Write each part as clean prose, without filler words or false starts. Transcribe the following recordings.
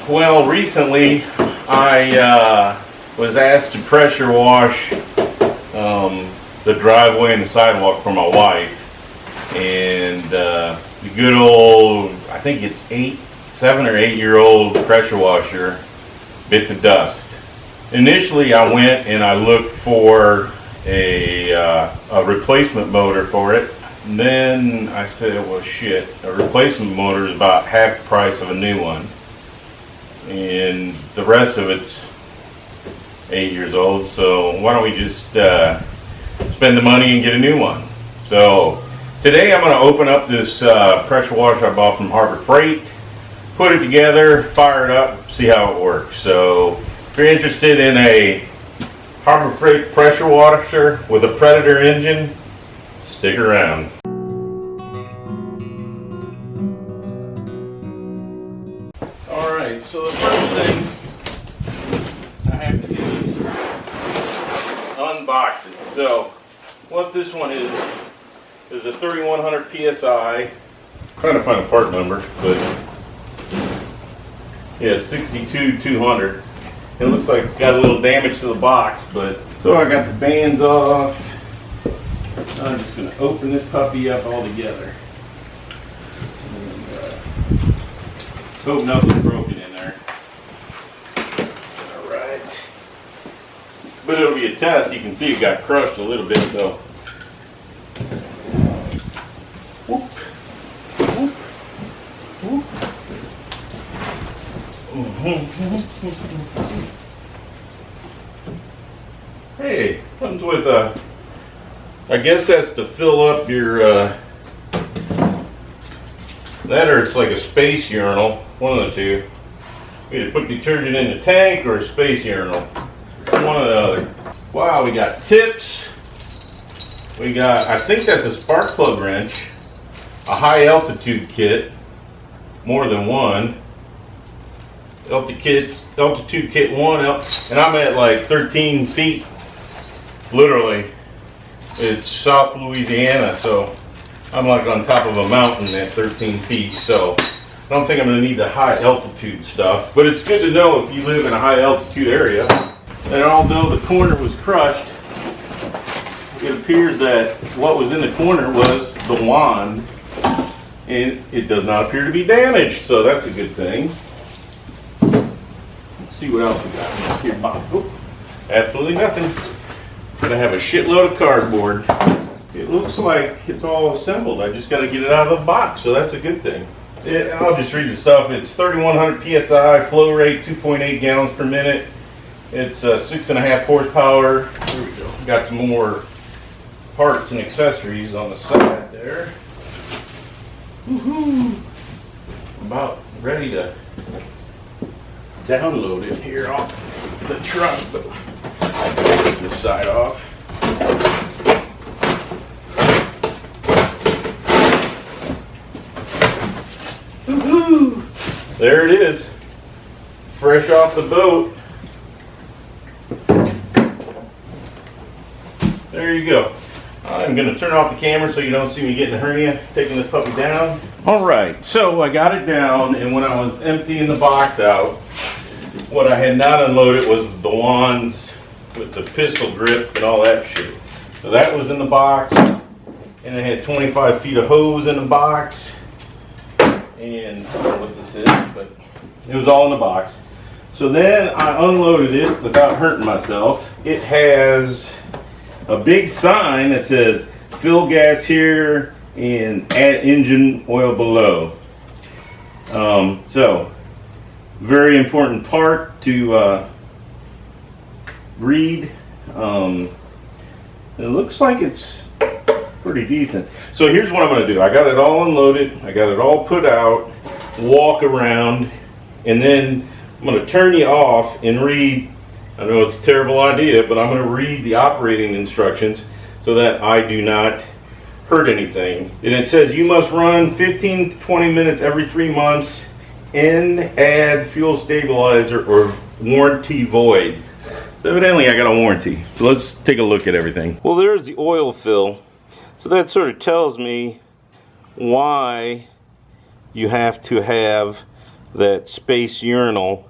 Well, recently I was asked to pressure wash the driveway and the sidewalk for my wife, and the good old, I think it's 7 or 8 year old pressure washer bit the dust. Initially I went and I looked for a replacement motor for it. And then I said, well shit, a replacement motor is about half the price of a new one. And the rest of it's 8 years old, so why don't we just spend the money and get a new one. So today I'm going to open up this pressure washer I bought from Harbor Freight, put it together, fire it up, see how it works. So if you're interested in a Harbor Freight pressure washer with a Predator engine, stick around. Alright, so the first thing I have to do is unbox it. So what this one is a 3100 PSI. I'm trying to find a part number, but yeah, 62200. It looks like it got a little damage to the box, but so I got the bands off. I'm just going to open this puppy up all together. And, hope nothing's broken in there. Alright. But it'll be a test. You can see it got crushed a little bit, so. Whoop. Whoop. Whoop. Hey, comes with a, I guess that's to fill up your, that or it's like a space urinal, one of the two. You either put detergent in the tank or a space urinal, one or the other. Wow, we got tips. We got, I think that's a spark plug wrench, a high altitude kit, more than one. Altitude kit 1, and I'm at like 13 feet, literally. It's South Louisiana, so I'm like on top of a mountain at 13 feet, so I don't think I'm going to need the high altitude stuff. But it's good to know if you live in a high altitude area. And although the corner was crushed, it appears that what was in the corner was the wand, and it does not appear to be damaged, so that's a good thing. Let's see what else we got in this here box. Oh, absolutely nothing. Gonna have a shitload of cardboard. It looks like it's all assembled. I just gotta get it out of the box, so that's a good thing. I'll just read the stuff. It's 3100 PSI, flow rate 2.8 gallons per minute. It's 6.5 horsepower. Here we go. Got some more parts and accessories on the side there. Woohoo! About ready to download it here off the trunk, but I'll take this side off. Woohoo! There it is, fresh off the boat. There you go. I'm going to turn off the camera so you don't see me getting a hernia taking this puppy down. Alright, so I got it down, and when I was emptying the box out, what I had not unloaded was the wands with the pistol grip and all that shit. So that was in the box, and I had 25 feet of hose in the box, and I don't know what this is, but it was all in the box. So then I unloaded it without hurting myself. It has a big sign that says fill gas here and add engine oil below. So very important part to read. It looks like it's pretty decent. So here's what I'm going to do. I got it all unloaded, I got it all put out, walk around, and then I'm going to turn you off and read. I know it's a terrible idea, but I'm going to read the operating instructions so that I do not hurt anything. And it says you must run 15 to 20 minutes every 3 months and add fuel stabilizer or warranty void. So evidently I got a warranty. So let's take a look at everything. Well, there's the oil fill. So that sort of tells me why you have to have that space urinal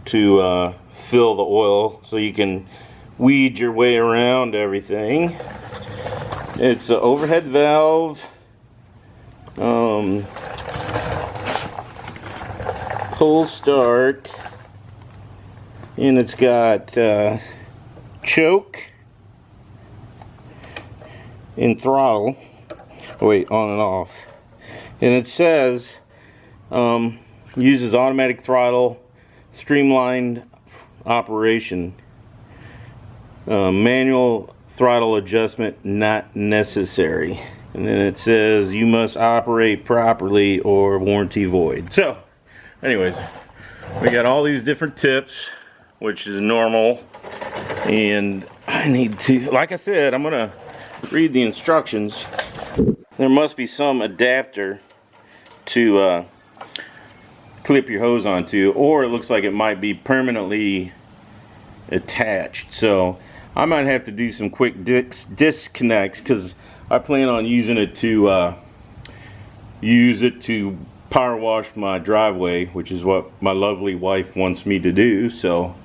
to fill the oil so you can weed your way around everything. It's an overhead valve, pull start, and it's got choke and throttle. Wait, on and off. And it says uses automatic throttle, streamlined operation, manual throttle adjustment not necessary. And then it says you must operate properly or warranty void. So anyways, we got all these different tips, which is normal, and I need to, like I said, I'm gonna read the instructions. There must be some adapter to clip your hose onto, or it looks like it might be permanently attached. So I might have to do some quick disconnects, because I plan on using it to power wash my driveway, which is what my lovely wife wants me to do. So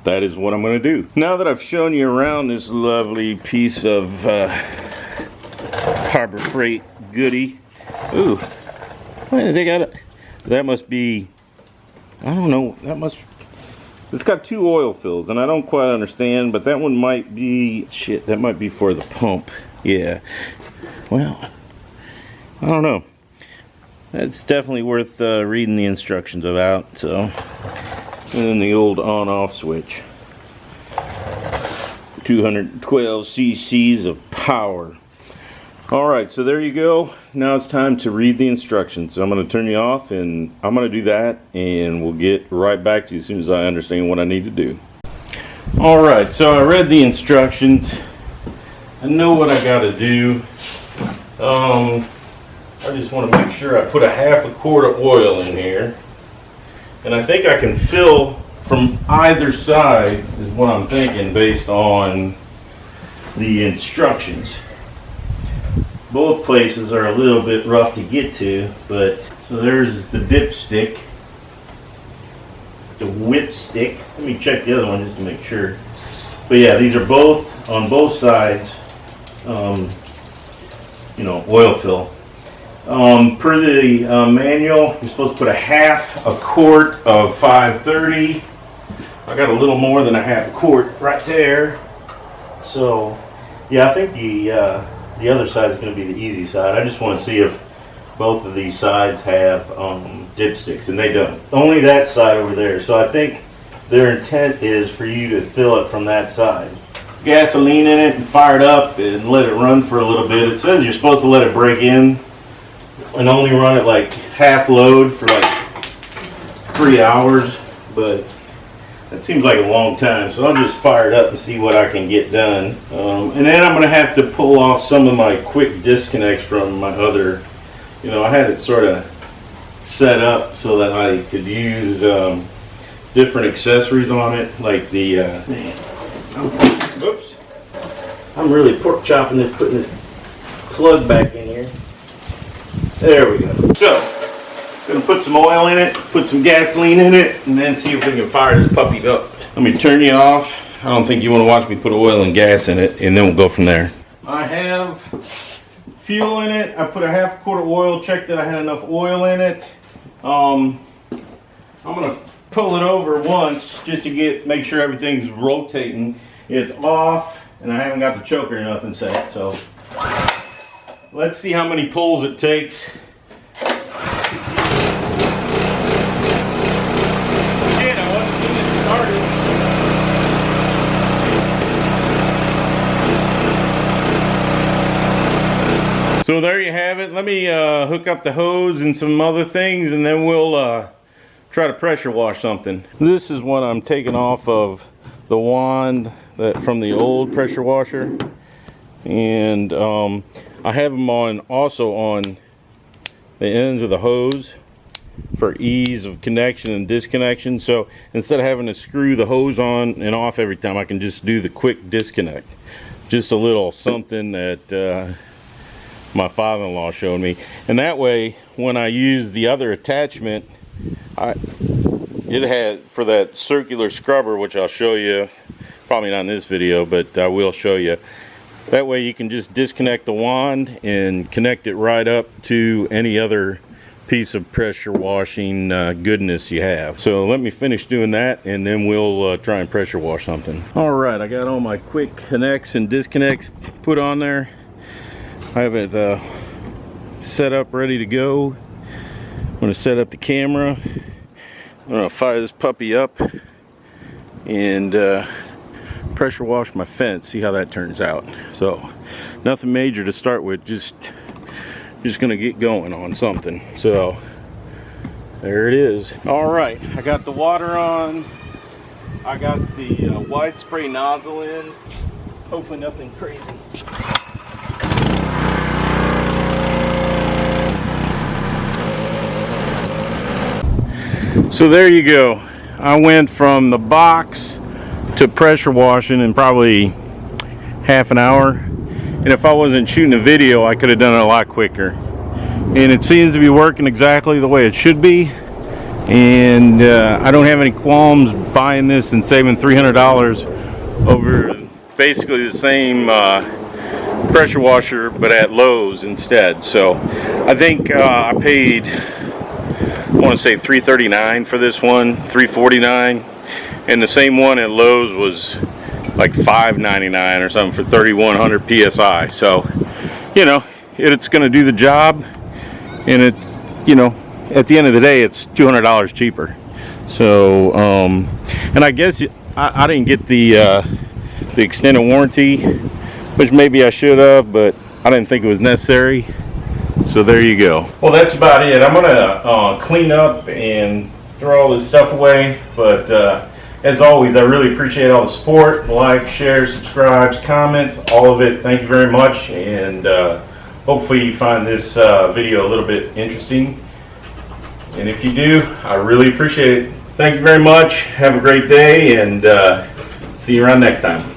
that is what I'm going to do. Now that I've shown you around this lovely piece of Harbor Freight goodie. Ooh, they got it. That must be, I don't know, it's got 2 oil fills, and I don't quite understand, but that one might be, shit, that might be for the pump. Yeah, well, I don't know. It's definitely worth reading the instructions about. So, and then the old on-off switch. 212 cc's of power. Alright, so there you go. Now it's time to read the instructions. So I'm going to turn you off, and I'm going to do that, and we'll get right back to you as soon as I understand what I need to do. Alright, so I read the instructions. I know what I got to do. I just want to make sure I put a half a quart of oil in here. And I think I can fill from either side, is what I'm thinking, based on the instructions. Both places are a little bit rough to get to, but so there's the dipstick, the whip stick. Let me check the other one just to make sure. But yeah, these are both on both sides, you know, oil fill. Per the manual, you're supposed to put a half a quart of 530. I got a little more than a half a quart right there. So yeah, I think the other side is going to be the easy side. I just want to see if both of these sides have dipsticks, and they don't. Only that side over there. So I think their intent is for you to fill it from that side. Gasoline in it and fire it up and let it run for a little bit. It says you're supposed to let it break in and only run it like half load for like 3 hours, but that seems like a long time, so I'll just fire it up and see what I can get done. And then I'm going to have to pull off some of my quick disconnects from my other, you know, I had it sort of set up so that I could use different accessories on it, like the, oops, I'm really pork chopping this, putting this plug back in here. There we go. So, gonna put some oil in it, put some gasoline in it, and then see if we can fire this puppy up. Let me turn you off. I don't think you want to watch me put oil and gas in it, and then we'll go from there. I have fuel in it. I put a half quart of oil, checked that I had enough oil in it. I'm gonna pull it over once just to make sure everything's rotating. It's off, and I haven't got the choker or nothing set, so let's see how many pulls it takes. So there you have it. Let me hook up the hose and some other things, and then we'll try to pressure wash something. This is what I'm taking off of the wand from the old pressure washer, and I have them also on the ends of the hose for ease of connection and disconnection. So instead of having to screw the hose on and off every time, I can just do the quick disconnect. Just a little something that my father-in-law showed me, and that way when I used the other attachment, it had for that circular scrubber, which I'll show you, probably not in this video, but I will show you. That way you can just disconnect the wand and connect it right up to any other piece of pressure washing goodness you have. So let me finish doing that, and then we'll try and pressure wash something. All right, I got all my quick connects and disconnects put on there. I have it set up, ready to go. I'm going to set up the camera. I'm going to fire this puppy up and pressure wash my fence, see how that turns out. So nothing major to start with, just gonna get going on something. So there it is. All right, I got the water on, I got the wide spray nozzle in. Hopefully nothing crazy. So there you go. I went from the box to pressure washing in probably half an hour, and if I wasn't shooting a video I could have done it a lot quicker, and it seems to be working exactly the way it should be. And I don't have any qualms buying this and saving $300 over basically the same pressure washer but at Lowe's instead. So I think I paid, I want to say $339 for this one, $349. And the same one at Lowe's was like $5.99 or something for 3,100 PSI. So, you know, it's going to do the job, and it, you know, at the end of the day, it's $200 cheaper. So, and I guess I didn't get the extended warranty, which maybe I should have, but I didn't think it was necessary. So there you go. Well, that's about it. I'm gonna clean up and throw all this stuff away, but as always, I really appreciate all the support, like, share, subscribes, comments, all of it. Thank you very much, and hopefully you find this video a little bit interesting. And if you do, I really appreciate it. Thank you very much. Have a great day, and see you around next time.